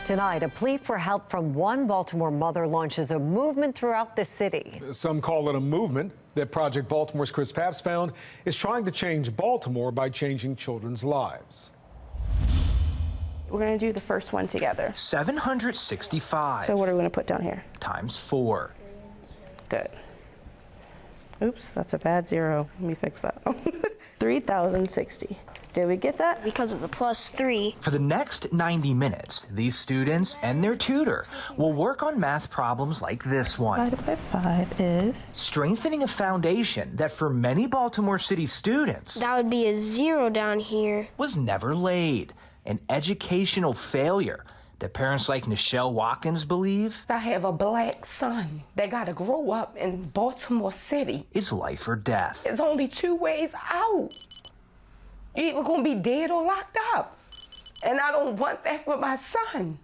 Tonight, a plea for help from one Baltimore mother launches a movement throughout the city. Some call it a movement that Project Baltimore's Chris Papst found is trying to change Baltimore by changing children's lives. We're going to do the first one together. 765. So what are we going to put down here? Times 4. Good. Oops, that's a bad zero. Let me fix that. 3,060. Did we get that? Because of the +3. For the next 90 minutes, these students and their tutor will work on math problems like this one. Divided by 5 is... Strengthening a foundation that for many Baltimore City students... That would be a 0 down here. ...was never laid. An educational failure that parents like Nichelle Watkins believe... I have a black son that got to grow up in Baltimore City. ...is life or death. There's only 2 ways out. You're either going to be dead or locked up. And I don't want that for my son.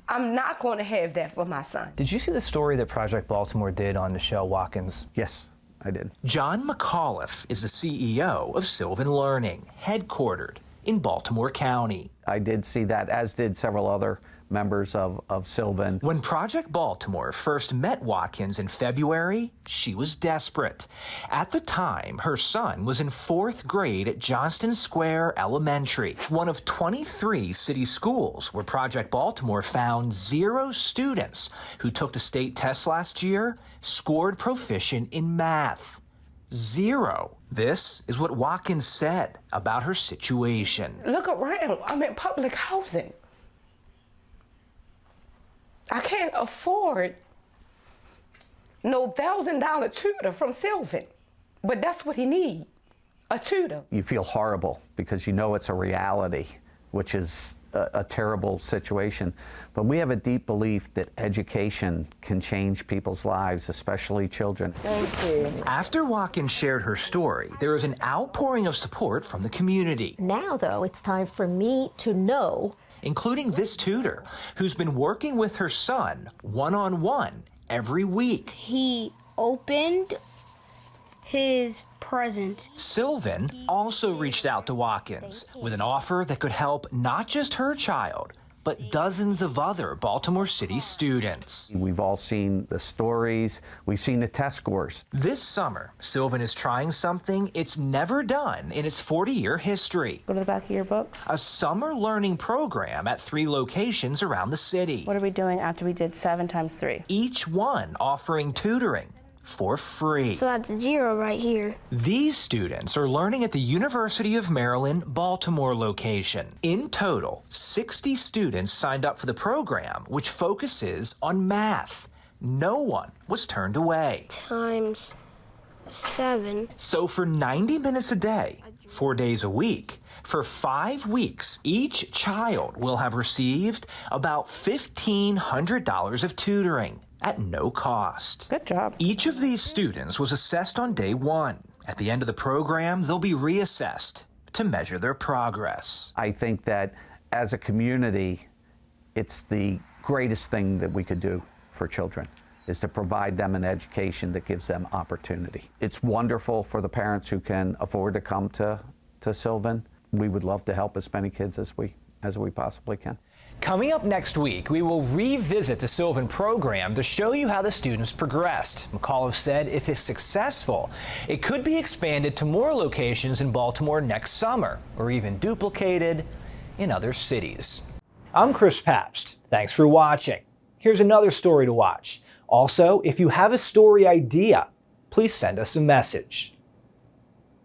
I'm not going to have that for my son. Did you see the story that Project Baltimore did on Nichelle Watkins? Yes, I did. John McAuliffe is the CEO of Sylvan Learning, headquartered in Baltimore County. I did see that, as did several other members of Sylvan. When Project Baltimore first met Watkins in February, she was desperate. At the time, her son was in 4th grade at Johnston Square Elementary, one of 23 city schools where Project Baltimore found 0 students who took the state test last year scored proficient in math. 0. This is what Watkins said about her situation. Look around. I'm in public housing. I can't afford no $1,000 tutor from Sylvan, but that's what he needs, a tutor. You feel horrible because you know it's a reality, which is a terrible situation. But we have a deep belief that education can change people's lives, especially children. Thank you. After Watkins shared her story, there is an outpouring of support from the community. Now, though, it's time for me to know, including this tutor, who's been working with her son one-on-one every week. He opened his present. Sylvan also reached out to Watkins with an offer that could help not just her child, but dozens of other Baltimore City students. We've all seen the stories. We've seen the test scores. This summer, Sylvan is trying something it's never done in its 40-year history. Go to the back of your book. A summer learning program at 3 locations around the city. What are we doing after we did 7 times 3? Each one offering tutoring for free. So that's 0 right here. These students are learning at the University of Maryland, Baltimore location. In total, 60 students signed up for the program, which focuses on math. No one was turned away. Times 7. So for 90 minutes a day, 4 days a week, for 5 weeks, each child will have received about $1,500 of tutoring at no cost. Good job. Each of these students was assessed on day 1. At the end of the program, they'll be reassessed to measure their progress. I think that as a community, it's the greatest thing that we could do for children, is to provide them an education that gives them opportunity. It's wonderful for the parents who can afford to come to Sylvan. We would love to help as many kids as we possibly can. Coming up next week, we will revisit the Sylvan program to show you how the students progressed. McAuliffe said if it's successful, it could be expanded to more locations in Baltimore next summer, or even duplicated in other cities. I'm Chris Papst. Thanks for watching. Here's another story to watch. Also, if you have a story idea, please send us a message.